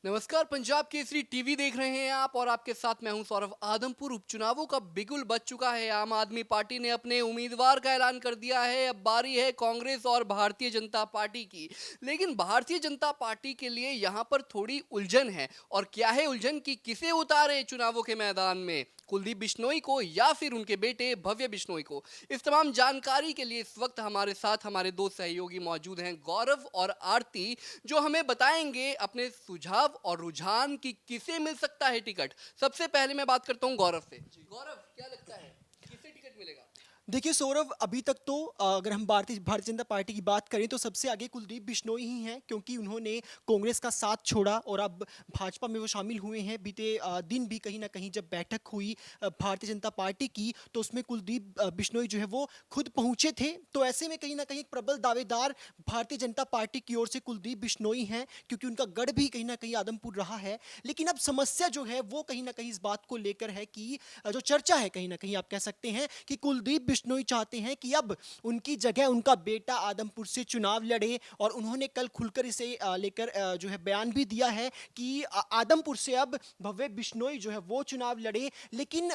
नमस्कार, पंजाब केसरी टीवी देख रहे हैं आप और आपके साथ मैं हूं सौरभ। आदमपुर उपचुनावों का बिगुल बज चुका है। आम आदमी पार्टी ने अपने उम्मीदवार का ऐलान कर दिया है। अब बारी है कांग्रेस और भारतीय जनता पार्टी की। लेकिन भारतीय जनता पार्टी के लिए यहां पर थोड़ी उलझन है। और क्या है उलझन कि किसे उतारे चुनावों के मैदान में, कुलदीप बिश्नोई को या फिर उनके बेटे भव्य बिश्नोई को। इस तमाम जानकारी के लिए इस वक्त हमारे साथ हमारे दो सहयोगी मौजूद हैं, गौरव और आरती, जो हमें बताएंगे अपने सुझाव और रुझान कि किसे मिल सकता है टिकट। सबसे पहले मैं बात करता हूं गौरव से। गौरव, क्या लगता है किसे टिकट मिलेगा? देखिए सौरभ, अभी तक तो अगर हम भारतीय जनता पार्टी की बात करें तो सबसे आगे कुलदीप बिश्नोई ही हैं, क्योंकि उन्होंने कांग्रेस का साथ छोड़ा और अब भाजपा में वो शामिल हुए हैं। बीते दिन भी कहीं ना कहीं जब बैठक हुई भारतीय जनता पार्टी की, तो उसमें कुलदीप बिश्नोई जो है वो खुद पहुंचे थे। तो ऐसे में कहीं ना कहीं एक प्रबल दावेदार भारतीय जनता पार्टी की ओर से कुलदीप बिश्नोई हैं, क्योंकि उनका गढ़ भी कहीं ना कहीं आदमपुर रहा है। लेकिन अब समस्या जो है वो कहीं ना कहीं इस बात को लेकर है कि जो चर्चा है, कहीं ना कहीं आप कह सकते हैं कि कुलदीप बिश्नोई चाहते हैं कि अब उनकी जगह उनका बेटा आदमपुर से चुनाव लड़े। और उन्होंने कल खुलकर इसे लेकर जो है बयान भी दिया है कि आदमपुर से अब भव्य बिश्नोई जो है वो चुनाव लड़े। लेकिन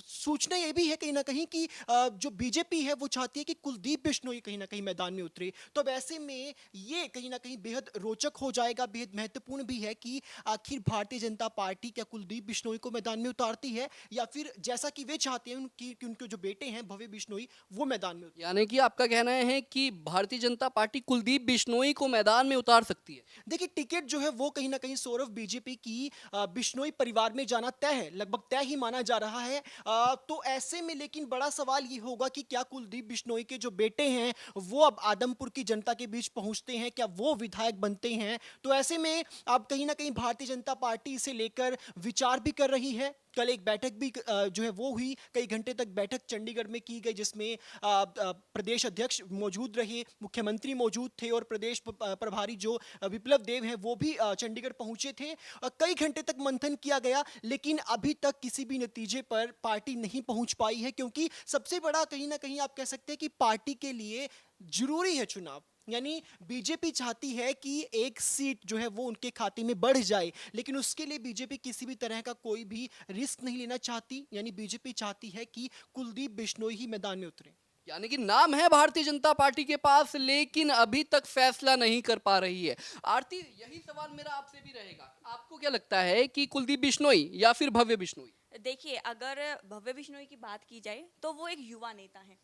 सूचना ये भी है कहीं ना कहीं कि जो बीजेपी है वो चाहती है कि कुलदीप बिश्नोई कहीं ना कहीं मैदान में उतरे। तो अब ऐसे में ये कहीं ना कहीं बेहद रोचक हो जाएगा, बेहद महत्वपूर्ण भी है कि आखिर भारतीय जनता पार्टी क्या कुलदीप बिश्नोई को मैदान में उतारती है, या फिर जैसा कि वे चाहते हैं कि उनके जो बेटे हैं भव्य बिश्नोई वो मैदान में उतरे। यानी कि आपका कहना है कि भारतीय जनता पार्टी कुलदीप बिश्नोई को मैदान में उतार सकती है। देखिए, टिकट जो है वो कहीं ना कहीं सौरभ बीजेपी की बिश्नोई परिवार में जाना तय है, लगभग तय ही माना जा रहा है। तो ऐसे में लेकिन बड़ा सवाल ये होगा कि क्या कुलदीप बिश्नोई के जो बेटे हैं वो अब आदमपुर की जनता के बीच पहुंचते हैं, क्या वो विधायक बनते हैं। तो ऐसे में अब कहीं ना कहीं भारतीय जनता पार्टी इसे लेकर विचार भी कर रही है। कल एक बैठक भी जो है वो हुई, कई घंटे तक बैठक चंडीगढ़ में की गई, जिसमें प्रदेश अध्यक्ष मौजूद रहे, मुख्यमंत्री मौजूद थे और प्रदेश प्रभारी जो विप्लव देव हैं वो भी चंडीगढ़ पहुंचे थे। कई घंटे तक मंथन किया गया, लेकिन अभी तक किसी भी नतीजे पर पार्टी नहीं पहुंच पाई है, क्योंकि सबसे बड़ा कहीं ना कहीं आप कह सकते हैं कि पार्टी के लिए जरूरी है चुनाव। यानी बीजेपी चाहती है कि एक सीट जो है वो उनके खाते में बढ़ जाए, लेकिन उसके लिए बीजेपी किसी भी तरह का कोई भी रिस्क नहीं लेना चाहती। यानी बीजेपी चाहती है कि कुलदीप बिश्नोई ही मैदान में उतरे। यानी कि नाम है भारतीय जनता पार्टी के पास, लेकिन अभी तक फैसला नहीं कर पा रही है। आरती, यही सवाल मेरा आपसे भी रहेगा। आपको क्या लगता है कि कुलदीप बिश्नोई या फिर भव्य बिश्नोई? देखिए, अगर भव्य बिश्नोई की बात की जाए तो वो एक युवा नेता है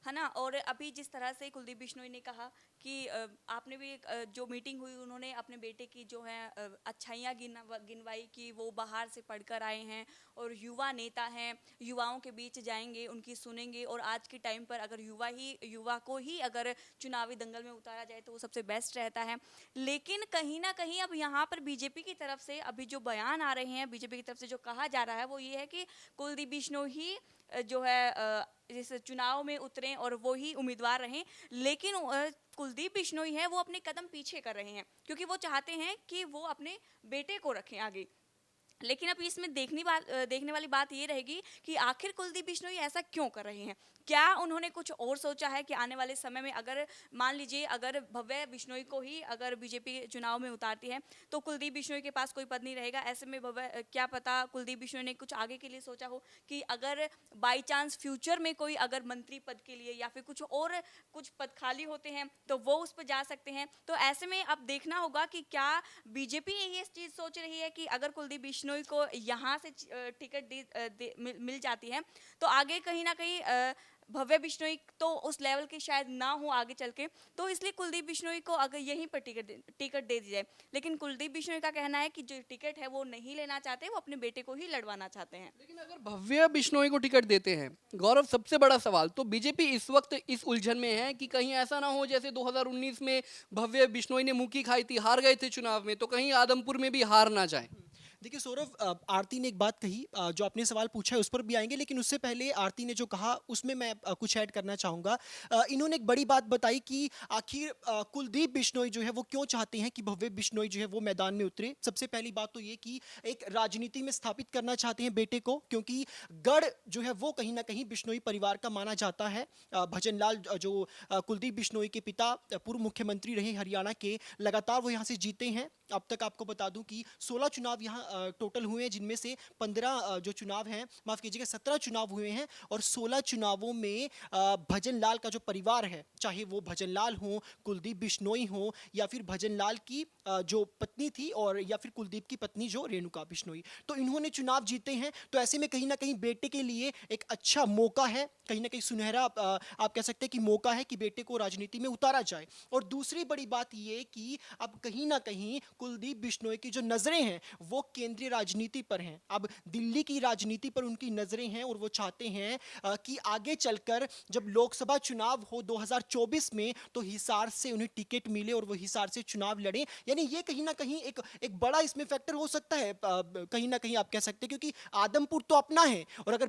ना। और अभी जिस तरह से कुलदीप बिश्नोई ने कहा कि आपने भी जो मीटिंग हुई उन्होंने अपने बेटे की जो है अच्छाइयाँ गिनवाई कि वो बाहर से पढ़कर आए हैं और युवा नेता हैं, युवाओं के बीच जाएंगे, उनकी सुनेंगे। और आज के टाइम पर अगर युवा को ही अगर चुनावी दंगल में उतारा जाए तो वो सबसे बेस्ट रहता है। लेकिन कहीं ना कहीं अब यहाँ पर बीजेपी की तरफ से अभी जो बयान आ रहे हैं, बीजेपी की तरफ से जो कहा जा रहा है वो ये है कि कुलदीप बिश्नोई ही जो है इस चुनाव में उतरें और वो ही उम्मीदवार रहें। लेकिन कुलदीप बिश्नोई है वो अपने कदम पीछे कर रहे हैं, क्योंकि वो चाहते हैं कि वो अपने बेटे को रखें आगे। लेकिन अब इसमें देखने वाली बात ये रहेगी कि आखिर कुलदीप बिश्नोई ऐसा क्यों कर रहे हैं। क्या उन्होंने कुछ और सोचा है कि आने वाले समय में अगर मान लीजिए अगर भव्य बिश्नोई को ही अगर बीजेपी चुनाव में उतारती है तो कुलदीप बिश्नोई के पास कोई पद नहीं रहेगा। ऐसे में भव्य क्या पता कुलदीप बिश्नोई ने कुछ आगे के लिए सोचा हो कि अगर बाई चांस फ्यूचर में कोई अगर मंत्री पद के लिए या फिर कुछ पद खाली होते हैं तो वो उस पर जा सकते हैं। तो ऐसे में अब देखना होगा कि क्या बीजेपी ये चीज़ सोच रही है कि अगर कुलदीप बिश्नोई को यहाँ से टिकट मिल जाती है तो आगे कहीं ना कहीं भव्य बिश्नोई तो उस लेवल के शायद ना हो आगे चल के। तो इसलिए कुलदीप बिश्नोई को अगर यहीं पर टिकट दे दी जाए। लेकिन कुलदीप बिश्नोई का कहना है कि जो टिकट है वो नहीं लेना चाहते, वो अपने बेटे को ही लड़वाना चाहते हैं। लेकिन अगर भव्य बिश्नोई को टिकट देते हैं, गौरव, सबसे बड़ा सवाल तो बीजेपी इस वक्त इस उलझन में है कि कहीं ऐसा ना हो जैसे 2019 में भव्य बिश्नोई ने मुक्की खाई थी, हार गए थे चुनाव में, तो कहीं आदमपुर में भी हार ना जाए। देखिए सौरभ, आरती ने एक बात कही, जो आपने सवाल पूछा है उस पर भी आएंगे, लेकिन उससे पहले आरती ने जो कहा उसमें मैं कुछ ऐड करना चाहूँगा। इन्होंने एक बड़ी बात बताई कि आखिर कुलदीप बिश्नोई जो है वो क्यों चाहते हैं कि भव्य बिश्नोई जो है वो मैदान में उतरे। सबसे पहली बात तो ये कि एक राजनीति में स्थापित करना चाहते हैं बेटे को, क्योंकि गढ़ जो है वो कहीं ना कहीं बिश्नोई परिवार का माना जाता है। भजन लाल जो कुलदीप बिश्नोई के पिता पूर्व मुख्यमंत्री रहे हरियाणा के, लगातार वो यहाँ से जीते हैं। अब तक आपको बता दूं कि 16 चुनाव यहाँ टोटल हुए हैं, जिनमें से 15 जो चुनाव हैं, माफ कीजिएगा 17 चुनाव हुए हैं और 16 चुनावों में भजन लाल का जो परिवार है, चाहे वो भजन लाल हो, कुलदीप बिश्नोई हो या फिर भजन लाल की जो पत्नी थी और या फिर कुलदीप की पत्नी जो रेणुका बिश्नोई, तो इन्होंने चुनाव जीते हैं। तो ऐसे में कहीं ना कहीं बेटे के लिए एक अच्छा मौका है, कहीं ना कहीं सुनहरा आप कह सकते हैं कि मौका है कि बेटे को राजनीति में उतारा जाए। और दूसरी बड़ी बात ये कि अब कहीं ना कहीं कुलदीप बिश्नोई की जो नजरें हैं वो केंद्रीय राजनीति पर हैं, अब दिल्ली की राजनीति पर उनकी नजरें हैं और वो चाहते हैं कि आगे चलकर जब लोकसभा चुनाव हो 2024 में तो हिसार से उन्हें टिकट मिले और वो हिसार से चुनाव लड़ें। यानी ये कहीं ना कहीं एक बड़ा इसमें फैक्टर हो सकता है, कहीं ना कहीं आप कह सकते हैं, क्योंकि आदमपुर तो अपना है और अगर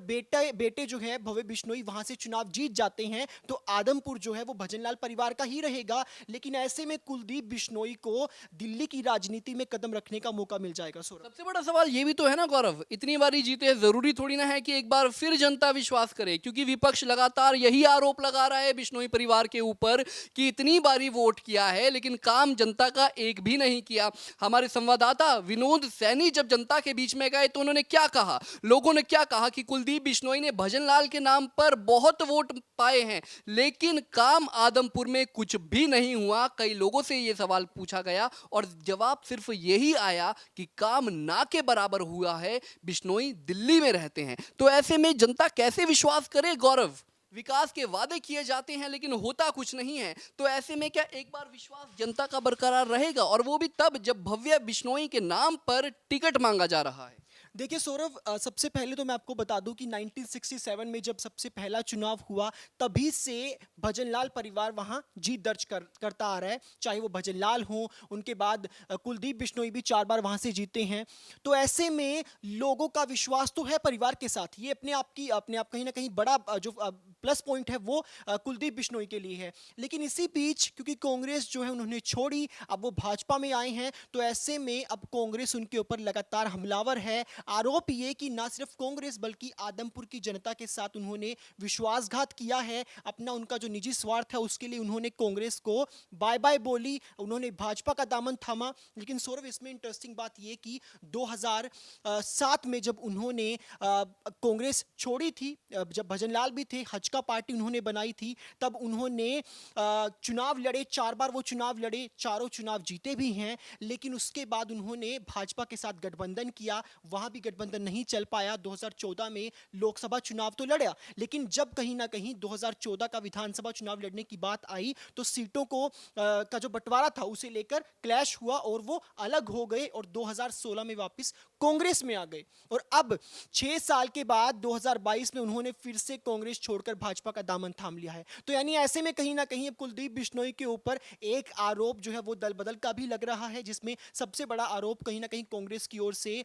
बेटे जो है भव्य बिश्नोई वहां से चुनाव जीत जाते हैं तो आदमपुर जो है वो भजनलाल परिवार का ही रहेगा। लेकिन ऐसे में कुलदीप बिश्नोई को दिल्ली की राजनीति में कदम रखने का मौका मिल जाएगा। सौरभ, सबसे बड़ा सवाल ये भी तो है ना गौरव, इतनी बारी जीते हैं, जरूरी थोड़ी ना है कि एक बार फिर जनता विश्वास करे, क्योंकि विपक्ष लगातार यही आरोप लगा रहा है बिश्नोई परिवार के ऊपर कि इतनी बारी वोट किया है लेकिन काम जनता का एक भी नहीं किया। हमारे संवाददाता विनोद सैनी जब जनता के बीच में गए तो उन्होंने क्या कहा, लोगों ने क्या कहा कि कुलदीप बिश्नोई ने भजनलाल के नाम पर बहुत वोट पाए हैं लेकिन काम आदमपुर में कुछ भी नहीं हुआ। कई लोगों से यह सवाल पूछा गया और जवाब सिर्फ यही आया कि काम ना के बराबर हुआ है, बिश्नोई दिल्ली में रहते हैं। तो ऐसे में जनता कैसे विश्वास करे गौरव, विकास के वादे किए जाते हैं लेकिन होता कुछ नहीं है। तो ऐसे में क्या एक बार विश्वास जनता का बरकरार रहेगा, और वो भी तब जब भव्य बिश्नोई के नाम पर टिकट मांगा जा रहा है। देखिए सौरभ, सबसे पहले तो मैं आपको बता दूं कि 1967 में जब सबसे पहला चुनाव हुआ तभी से भजनलाल परिवार वहां जीत दर्ज करता आ रहा है, चाहे वो भजनलाल हो, उनके बाद कुलदीप बिश्नोई भी 4 बार वहां से जीते हैं। तो ऐसे में लोगों का विश्वास तो है परिवार के साथ, ये अपने आप कहीं ना कहीं बड़ा जो प्लस पॉइंट है वो कुलदीप बिश्नोई के लिए है। लेकिन इसी बीच क्योंकि कांग्रेस जो है उन्होंने छोड़ी, अब वो भाजपा में आए हैं, तो ऐसे में अब कांग्रेस उनके ऊपर लगातार हमलावर है। आरोप ये कि ना सिर्फ कांग्रेस बल्कि आदमपुर की जनता के साथ उन्होंने विश्वासघात किया है, अपना उनका जो निजी स्वार्थ है उसके लिए उन्होंने कांग्रेस को बाय बाय बोली, उन्होंने भाजपा का दामन थामा। लेकिन सौरभ, इसमें इंटरेस्टिंग बात ये कि 2007 में जब उन्होंने कांग्रेस छोड़ी थी, जब भजनलाल भी थे, हजका पार्टी उन्होंने बनाई थी, तब उन्होंने चुनाव लड़े, 4 बार वो चुनाव लड़े, चारों चुनाव जीते भी हैं। लेकिन उसके बाद उन्होंने भाजपा के साथ गठबंधन किया, वहां भी गठबंधन नहीं चल पाया। 2014 में लोकसभा चुनाव तो लड़ा, लेकिन जब कहीं ना कहीं 2014 का विधानसभा चुनाव लड़ने की बात आई तो सीटों को का जो बंटवारा था उसे लेकर क्लैश हुआ और वो अलग हो गए और 2016 में वापस कांग्रेस में आ गए। और अब 6 साल के बाद 2022 में उन्होंने फिर से कांग्रेस छोड़कर भाजपा का दामन थाम लिया है। तो यानी ऐसे में कहीं ना कहीं कुलदीप बिश्नोई के ऊपर एक आरोप जो है वो दल बदल का भी लग रहा है, जिसमें सबसे बड़ा आरोप कहीं ना कहीं कांग्रेस की ओर से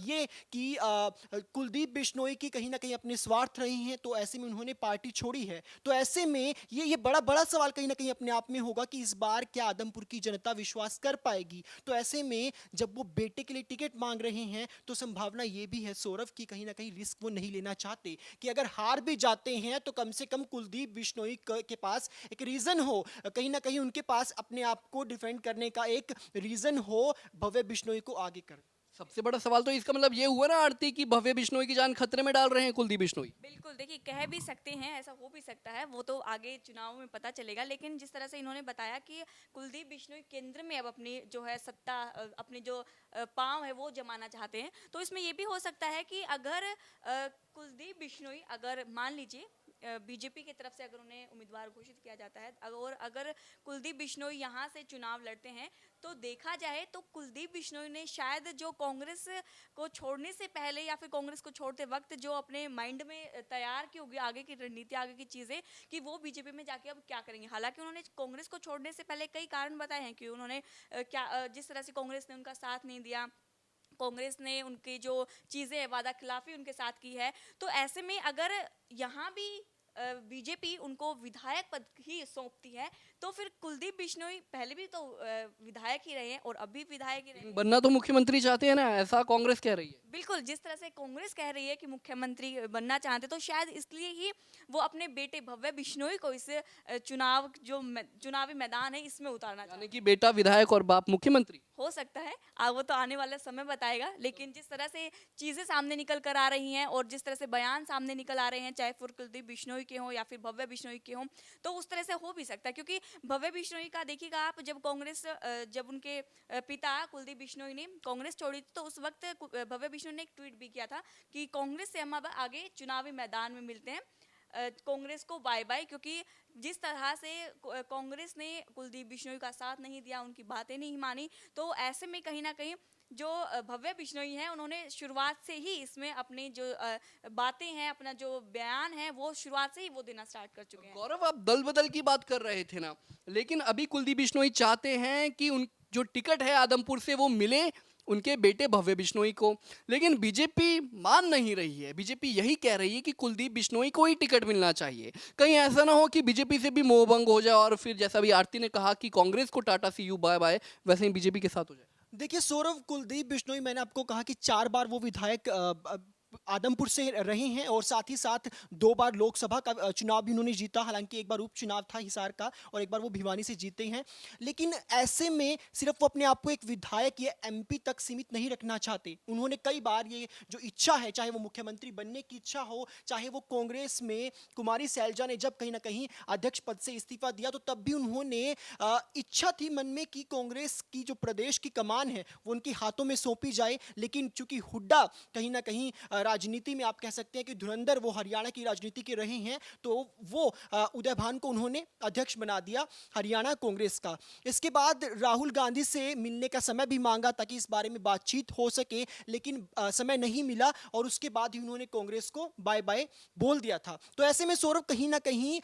ये कि कुलदीप बिश्नोई की कहीं ना कहीं अपने स्वार्थ रहे हैं, तो ऐसे में उन्होंने पार्टी छोड़ी है। तो ऐसे में ये बड़ा सवाल कहीं ना कहीं अपने आप में होगा कि इस बार क्या आदमपुर की जनता विश्वास कर पाएगी। तो ऐसे में जब वो बेटे के लिए टिकट मांग रहे हैं तो संभावना ये भी है सौरभ कि कहीं ना कहीं रिस्क वो नहीं लेना चाहते कि अगर हार भी जाते हैं तो कम से कम कुलदीप बिश्नोई के पास एक रीजन हो, कहीं ना कहीं उनके पास अपने आप को डिफेंड करने का एक रीजन हो भव्य बिश्नोई को आगे कर। सबसे बड़ा सवाल तो इसका मतलब ये हुआ ना आरती कि भव्य बिश्नोई की जान खतरे में डाल रहे हैं कुलदीप बिश्नोई। बिल्कुल, देखिए कह भी सकते हैं, ऐसा हो भी सकता है, वो तो आगे चुनाव में पता चलेगा। लेकिन जिस तरह से इन्होंने बताया कि कुलदीप बिश्नोई केंद्र में अब अपनी जो है सत्ता, अपनी जो पांव है वो जमाना चाहते हैं, तो इसमें ये भी हो सकता है कि अगर कुलदीप बिश्नोई, अगर मान लीजिए बीजेपी की तरफ से अगर उन्हें उम्मीदवार घोषित किया जाता है और अगर कुलदीप बिश्नोई यहाँ से चुनाव लड़ते हैं, तो देखा जाए तो कुलदीप बिश्नोई ने शायद जो कांग्रेस को छोड़ने से पहले या फिर कांग्रेस को छोड़ते वक्त जो अपने माइंड में तैयार की होगी आगे की रणनीति, आगे की चीज़ें, कि वो बीजेपी में जाके अब क्या करेंगे। हालांकि उन्होंने कांग्रेस को छोड़ने से पहले कई कारण बताए हैं कि उन्होंने क्या, जिस तरह से कांग्रेस ने उनका साथ नहीं दिया, कांग्रेस ने उनकी जो चीज़ें वादा खिलाफी उनके साथ की है। तो ऐसे में अगर यहाँ भी बीजेपी उनको विधायक पद ही सौंपती है तो फिर कुलदीप बिश्नोई पहले भी तो विधायक ही रहे हैं और अभी विधायक ही रहे हैं। बनना तो मुख्यमंत्री चाहते हैं ना, ऐसा कांग्रेस कह रही है। बिल्कुल, जिस तरह से कांग्रेस कह रही है कि मुख्यमंत्री बनना चाहते, तो शायद इसलिए ही वो अपने बेटे भव्य बिश्नोई को इस चुनावी मैदान है इसमें उतारना यानी चाहते कि बेटा विधायक और बाप मुख्यमंत्री। हो सकता है। वो तो आने वाला समय बताएगा, लेकिन जिस तरह से चीज़ें सामने निकल कर आ रही हैं और जिस तरह से बयान सामने निकल आ रहे हैं, चाहे फिर कुलदीप बिश्नोई के हों या फिर भव्य बिश्नोई के हों, तो उस तरह से हो भी सकता है। क्योंकि भव्य बिश्नोई का देखिएगा आप, जब कांग्रेस जब उनके पिता कुलदीप बिश्नोई ने कांग्रेस छोड़ी थी, तो उस वक्त भव्य बिश्नोई ने एक ट्वीट भी किया था कि कांग्रेस से हम अब आगे चुनावी मैदान में मिलते हैं, कांग्रेस को बाय बाय। क्योंकि जिस तरह से कांग्रेस ने कुलदीप बिश्नोई का साथ नहीं दिया, उनकी बातें नहीं मानी, तो ऐसे में कहीं ना कहीं जो भव्य बिश्नोई हैं, उन्होंने शुरुआत से ही इसमें अपनी जो बातें हैं, अपना जो बयान है, वो शुरुआत से ही वो देना स्टार्ट कर चुके हैं। गौरव, आप दल बदल की बात कर रहे थे ना, लेकिन अभी कुलदीप बिश्नोई चाहते हैं कि उन जो टिकट है आदमपुर से वो मिले उनके बेटे भव्य बिश्नोई को, लेकिन बीजेपी मान नहीं रही है। बीजेपी यही कह रही है कि कुलदीप बिश्नोई को ही टिकट मिलना चाहिए। कहीं ऐसा ना हो कि बीजेपी से भी मोहभंग हो जाए और फिर जैसा भी आरती ने कहा कि कांग्रेस को टाटा सी यू बाय बाय, वैसे ही बीजेपी के साथ हो जाए। देखिए सौरभ, कुलदीप बिश्नोई, मैंने आपको कहा कि 4 बार वो विधायक आदमपुर से रहे हैं और साथ ही साथ 2 बार लोकसभा का चुनाव भी उन्होंने जीता। हालांकि एक बार उपचुनाव था हिसार का और एक बार वो भिवानी से जीते हैं। लेकिन ऐसे में सिर्फ वो अपने आप को एक विधायक या एमपी तक सीमित नहीं रखना चाहते। उन्होंने कई बार ये जो इच्छा है, चाहे वो मुख्यमंत्री बनने की इच्छा हो, चाहे वो कांग्रेस में कुमारी सैलजा ने जब कहीं ना कहीं अध्यक्ष पद से इस्तीफा दिया, तो तब भी उन्होंने इच्छा थी मन में कि कांग्रेस की जो प्रदेश की कमान है वो उनके हाथों में सौंपी जाए। लेकिन चूंकि हुड्डा कहीं ना कहीं राजनीति में, आप कह सकते हैं कि धुरंधर वो हरियाणा की राजनीति के रहे हैं, तो वो उदय भान को उन्होंने अध्यक्ष बना दिया हरियाणा कांग्रेस का। इसके बाद राहुल गांधी से मिलने का समय भी मांगा ताकि इस बारे में बातचीत हो सके, लेकिन समय नहीं मिला और उसके बाद ही उन्होंने कांग्रेस को बाय बाय बोल दिया था। तो ऐसे में सौरभ, कहीं ना कहीं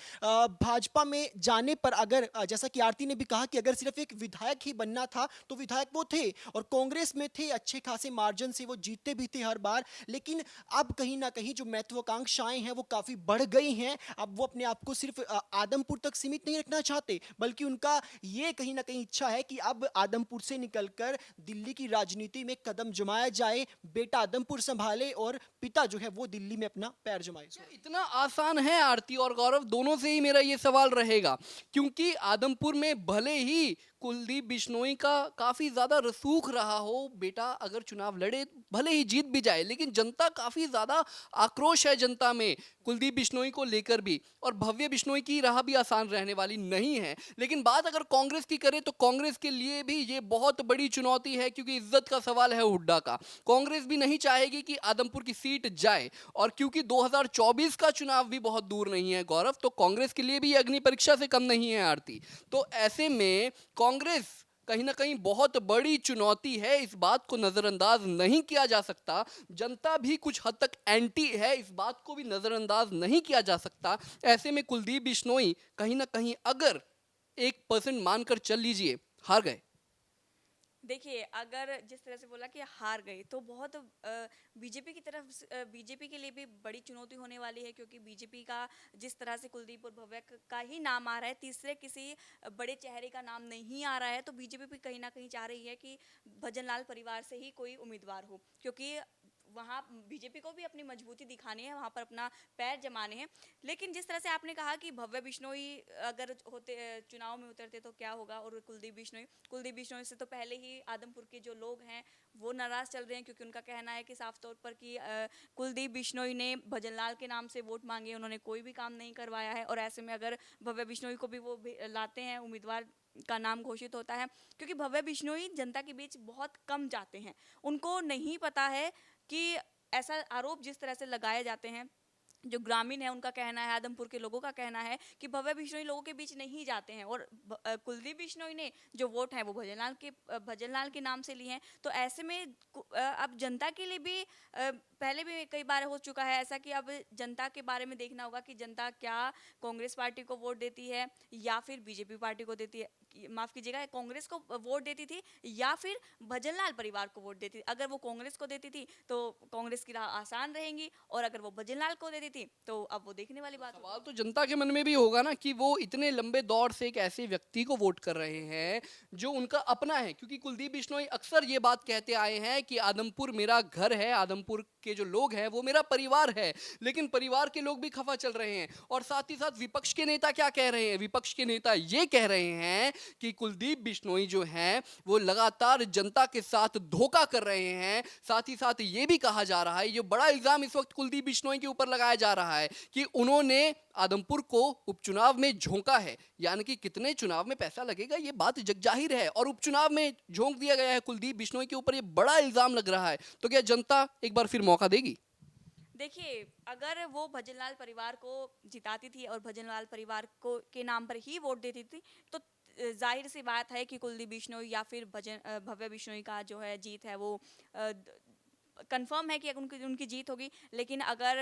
भाजपा में जाने पर, अगर जैसा कि आरती ने भी कहा कि अगर सिर्फ एक विधायक ही बनना था, तो विधायक वो थे और कांग्रेस में थे, अच्छे खासे मार्जिन से वो जीतते भी थे हर बार। लेकिन अब कहीं ना कहीं जो महत्वाकांक्षाएं हैं वो काफी बढ़ गई हैं। अब वो अपने आप को सिर्फ आदमपुर तक सीमित नहीं रखना चाहते, बल्कि उनका ये कहीं ना कहीं इच्छा है कि अब आदमपुर से निकलकर दिल्ली की राजनीति में कदम जमाया जाए, बेटा आदमपुर संभाले और पिता जो है वो दिल्ली में अपना पैर जमाए। क्या इतना आसान है? आरती और गौरव दोनों से ही मेरा ये सवाल रहेगा, क्योंकि आदमपुर में भले ही कुलदीप बिश्नोई का काफी ज्यादा रसूख रहा हो, बेटा अगर चुनाव लड़े भले ही जीत भी जाए, लेकिन जनता काफी ज्यादा आक्रोश है जनता में कुलदीप बिश्नोई को लेकर भी, और भव्य बिश्नोई की राह भी आसान रहने वाली नहीं है। लेकिन बात अगर कांग्रेस की करें तो कांग्रेस के लिए भी ये बहुत बड़ी चुनौती है, क्योंकि इज्जत का सवाल है हुड्डा का। कांग्रेस भी नहीं चाहेगी कि आदमपुर की सीट जाए, और क्योंकि 2024 का चुनाव भी बहुत दूर नहीं है गौरव, तो कांग्रेस के लिए भी अग्नि परीक्षा से कम नहीं है आरती। तो ऐसे में कांग्रेस कहीं ना कहीं बहुत बड़ी चुनौती है, इस बात को नजरअंदाज नहीं किया जा सकता। जनता भी कुछ हद तक एंटी है, इस बात को भी नजरअंदाज नहीं किया जा सकता। ऐसे में कुलदीप बिश्नोई कहीं ना कहीं अगर 1% मानकर चल लीजिए हार गए। देखिए, अगर जिस तरह से बोला कि हार गए, तो बहुत बीजेपी की तरफ बीजेपी के लिए भी बड़ी चुनौती होने वाली है। क्योंकि बीजेपी का जिस तरह से कुलदीप और भव्य का ही नाम आ रहा है, तीसरे किसी बड़े चेहरे का नाम नहीं आ रहा है, तो बीजेपी भी कहीं ना कहीं चाह रही है कि भजनलाल परिवार से ही कोई उम्मीदवार हो। क्योंकि वहाँ बीजेपी को भी अपनी मजबूती दिखानी है, वहाँ पर अपना पैर जमाने हैं। लेकिन जिस तरह से आपने कहा कि भव्य बिश्नोई अगर होते चुनाव में उतरते तो क्या होगा, और कुलदीप बिश्नोई से तो पहले ही आदमपुर के जो लोग हैं वो नाराज चल रहे हैं। क्योंकि उनका कहना है कि साफ तौर पर कि कुलदीप बिश्नोई ने भजनलाल के नाम से वोट मांगे, उन्होंने कोई भी काम नहीं करवाया है। और ऐसे में अगर भव्य बिश्नोई को भी वो लाते हैं, उम्मीदवार का नाम घोषित होता है, क्योंकि भव्य बिश्नोई जनता के बीच बहुत कम जाते हैं। उनको नहीं पता है कि ऐसा आरोप जिस तरह से लगाए जाते हैं, जो ग्रामीण है उनका कहना है, आदमपुर के लोगों का कहना है कि भव्य बिश्नोई लोगों के बीच नहीं जाते हैं, और कुलदीप बिश्नोई ने जो वोट है वो भजनलाल के नाम से लिए हैं। तो ऐसे में अब जनता के लिए भी पहले भी कई बार हो चुका है ऐसा कि अब जनता के बारे में देखना होगा कि जनता क्या कांग्रेस पार्टी को वोट देती है या फिर बीजेपी पार्टी को देती है। माफ कीजिएगा, कांग्रेस को वोट देती थी या फिर भजनलाल परिवार को वोट देती थी। अगर वो कांग्रेस को देती थी तो कांग्रेस की राह आसान रहेंगी, और अगर वो भजनलाल को देती थी तो अब वो देखने वाली बात होगी। सवाल तो जनता के मन में भी होगा ना कि वो इतने लंबे दौर से एक ऐसे व्यक्ति को वोट कर रहे हैं जो उनका अपना है, क्योंकि कुलदीप बिश्नोई अक्सर ये बात कहते आए हैं कि आदमपुर मेरा घर है, आदमपुर के जो लोग हैं वो मेरा परिवार है। लेकिन परिवार के लोग भी खफा चल रहे हैं, और साथ ही साथ विपक्ष के नेता क्या कह रहे हैं? विपक्ष के नेता ये कह रहे हैं कि कुलदीप बिश्नोई जो हैं वो लगातार जनता के साथ धोखा कर रहे हैं। साथ ही साथ ये भी कहा जा रहा है, ये बड़ा इल्जाम इस वक्त कुलदीप बिश्नोई के ऊपर लगाया जा रहा है कि उन्होंने आदमपुर को उपचुनाव में झोंका है। यानी कि कितने चुनाव में पैसा लगेगा ये बात जगजाहिर है, और उपचुनाव में झोंक दिया गया है कुलदीप बिश्नोई के ऊपर, ये बड़ा इल्जाम लग रहा है। तो क्या जनता एक बार फिर मौका देगी? देखिए, अगर वो भजनलाल परिवार को जिताती थी और भजनलाल परिवार को के नाम पर ही वोट देती थी, तो जाहिर सी बात है कि कुलदीप बिश्नोई या फिर भव्य बिश्नोई का जो है जीत है वो कंफर्म है कि उनकी उनकी जीत होगी। लेकिन अगर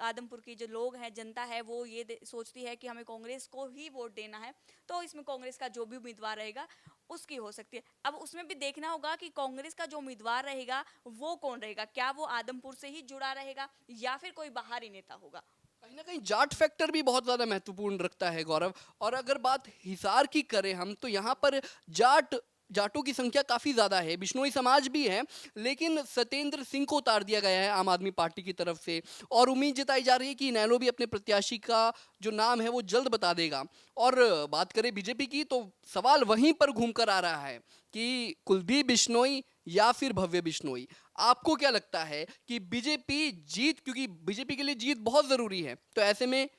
आदमपुर की जो लोग हैं, जनता है, वो ये सोचती है कि हमें कांग्रेस को ही वोट देना है, तो इसमें कांग्रेस का जो भी उम्मीदवार रहेगा उसकी हो सकती है। अब उसमें भी देखना होगा कि कांग्रेस का जो उम्मीदवार रहेगा वो कौन रहेगा, क्या वो आदमपुर से ही जुड़ा रहेगा या फिर कोई बाहरी नेता होगा। कहीं ना कहीं जाट फैक्टर भी बहुत ज्यादा महत्वपूर्ण रखता है गौरव। और अगर बात हिसार की करें हम, तो यहाँ पर जाटों की संख्या काफी ज्यादा है, बिश्नोई समाज भी है, लेकिन सत्येंद्र सिंह को उतार दिया गया है आम आदमी पार्टी की तरफ से, और उम्मीद जताई जा रही है कि इनेलो भी अपने प्रत्याशी का जो नाम है वो जल्द बता देगा। और बात करें बीजेपी की, तो सवाल वहीं पर घूमकर आ रहा है कि कुलदीप बिश्नोई या फिर भव्य बिश्नोई। आपको क्या लगता है कि बीजेपी जीत, क्योंकि बीजेपी के लिए जीत बहुत जरूरी है, तो ऐसे में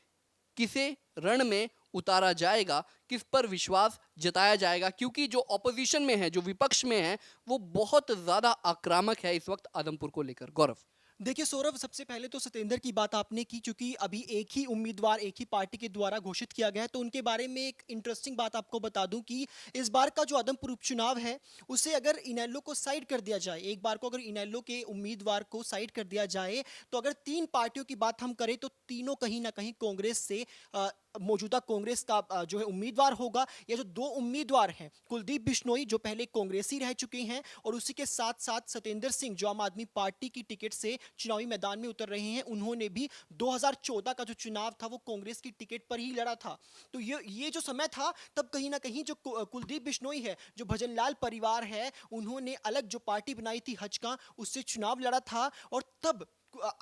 किसे रण में उतारा जाएगा, किस पर विश्वास जताया जाएगा? क्योंकि जो ऑपोजिशन में है, जो विपक्ष में है, वो बहुत ज्यादा आक्रामक है इस वक्त आदमपुर को लेकर। गौरव, देखिए सौरभ, सबसे पहले तो सत्येंद्र की बात आपने की, क्योंकि अभी एक ही उम्मीदवार एक ही पार्टी के द्वारा घोषित किया गया है, तो उनके बारे में एक इंटरेस्टिंग बात आपको बता दूं कि इस बार का जो आदमपुर उपचुनाव है उसे अगर इनेलो को साइड कर दिया जाए, एक बार को अगर इनेलो के उम्मीदवार को साइड कर दिया जाए, तो अगर तीन पार्टियों की बात हम करें तो तीनों कहीं ना कहीं कांग्रेस से मौजूदा कांग्रेस का जो है उम्मीदवार होगा। या जो दो उम्मीदवार हैं, कुलदीप बिश्नोई जो पहले कांग्रेसी रह चुके हैं, और उसी के साथ साथ सत्येंद्र सिंह जो आम आदमी पार्टी की टिकट से चुनावी मैदान में उतर रहे हैं, उन्होंने भी 2014 का जो चुनाव था वो कांग्रेस की टिकट पर ही लड़ा था। तो ये जो समय था, तब कहीं ना कहीं जो कुलदीप बिश्नोई है, जो भजनलाल परिवार है, उन्होंने अलग जो पार्टी बनाई थी हजका, उससे चुनाव लड़ा था। और तब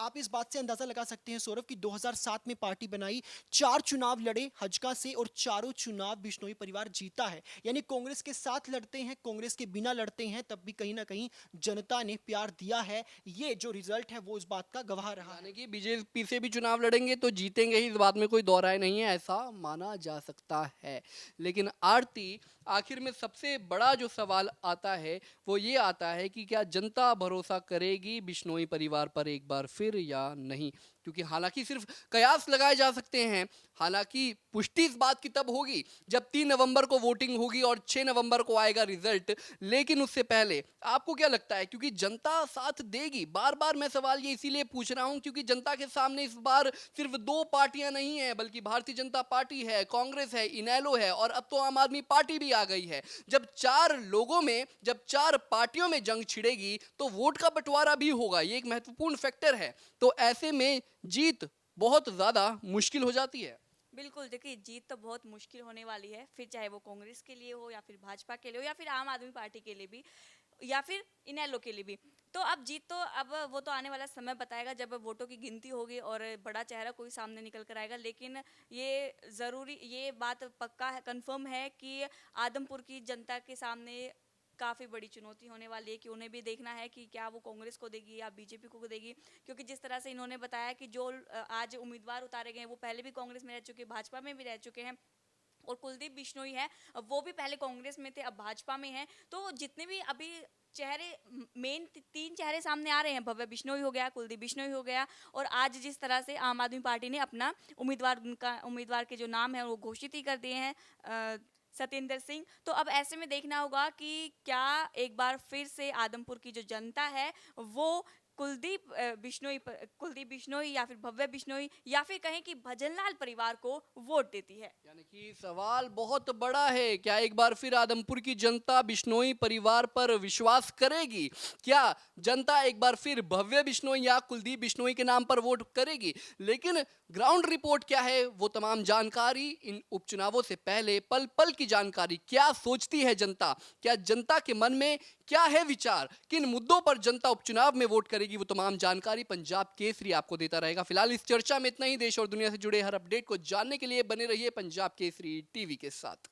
आप इस बात से अंदाजा लगा सकते हैं सौरभ कि 2007 में पार्टी बनाई, 4 चुनाव लड़े हजका से, और चारों चुनाव बिश्नोई परिवार जीता है। यानी कांग्रेस के साथ लड़ते हैं, कांग्रेस के बिना लड़ते हैं, तब भी कहीं ना कहीं जनता ने प्यार दिया है। ये जो रिजल्ट है वो इस बात का गवाह रहा है। यानी कि बीजेपी से भी चुनाव लड़ेंगे तो जीतेंगे ही, इस बात में कोई दो राय नहीं है, ऐसा माना जा सकता है। लेकिन आरती, आखिर में सबसे बड़ा जो सवाल आता है वो ये आता है कि क्या जनता भरोसा करेगी बिश्नोई परिवार पर एक बार फिर या नहीं? क्योंकि हालांकि सिर्फ कयास लगाए जा सकते हैं, हालांकि पुष्टि इस बात की तब होगी जब 3 नवंबर को वोटिंग होगी और 6 नवंबर को आएगा रिजल्ट। लेकिन उससे पहले आपको क्या लगता है, क्योंकि जनता साथ देगी? बार बार मैं सवाल ये इसीलिए पूछ रहा हूं क्योंकि जनता के सामने इस बार सिर्फ 2 पार्टियां नहीं है, बल्कि भारतीय जनता पार्टी है, कांग्रेस है, इनेलो है, और अब तो आम आदमी पार्टी भी आ गई है। जब 4 लोगों में, जब 4 पार्टियों में जंग छिड़ेगी तो वोट का बंटवारा भी होगा, ये एक महत्वपूर्ण फैक्टर है। तो ऐसे में जीत बहुत ज्यादा मुश्किल हो जाती है। बिल्कुल, देखिए, जीत तो बहुत मुश्किल होने वाली है, फिर चाहे वो कांग्रेस के लिए हो या फिर भाजपा के लिए हो या फिर आम आदमी पार्टी के लिए भी या फिर इनेलो के लिए भी। तो अब जीत तो अब वो तो आने वाला समय बताएगा जब वोटों की गिनती होगी और बड़ा चेहरा कोई सामने निकल कर आएगा। लेकिन ये बात पक्का है, कंफर्म है कि आदमपुर की जनता के सामने काफ़ी बड़ी चुनौती होने वाली है कि उन्हें भी देखना है कि क्या वो कांग्रेस को देगी या बीजेपी को देगी। क्योंकि जिस तरह से इन्होंने बताया कि जो आज उम्मीदवार उतारे गए हैं वो पहले भी कांग्रेस में रह चुके हैं, भाजपा में भी रह चुके हैं, और कुलदीप बिश्नोई है वो भी पहले कांग्रेस में थे, अब भाजपा में हैं। तो जितने भी अभी चेहरे, मेन 3 चेहरे सामने आ रहे हैं, भव्य बिश्नोई हो गया, कुलदीप बिश्नोई हो गया, और आज जिस तरह से आम आदमी पार्टी ने अपना उम्मीदवार के जो नाम है वो घोषित ही कर दिए हैं, सत्येंद्र सिंह। तो अब ऐसे में देखना होगा कि क्या एक बार फिर से आदमपुर की जो जनता है वो कुलदीप बिश्नोई या फिर भव्य बिश्नोई या फिर कहें कि भजनलाल परिवार को वोट देती है। यानी कि सवाल बहुत बड़ा है, क्या एक बार फिर आदमपुर की जनता बिश्नोई परिवार पर विश्वास करेगी? क्या जनता एक बार फिर भव्य बिश्नोई या कुलदीप बिश्नोई के नाम पर वोट करेगी? लेकिन ग्राउंड रिपोर्ट क्या है, वो तमाम जानकारी इन उपचुनावों से पहले पल पल की जानकारी, क्या सोचती है जनता, क्या जनता के मन में क्या है विचार, किन मुद्दों पर जनता उपचुनाव में वोट करेगी, वो तमाम जानकारी पंजाब केसरी आपको देता रहेगा। फिलहाल इस चर्चा में इतना ही। देश और दुनिया से जुड़े हर अपडेट को जानने के लिए बने रहिए पंजाब केसरी टीवी के साथ।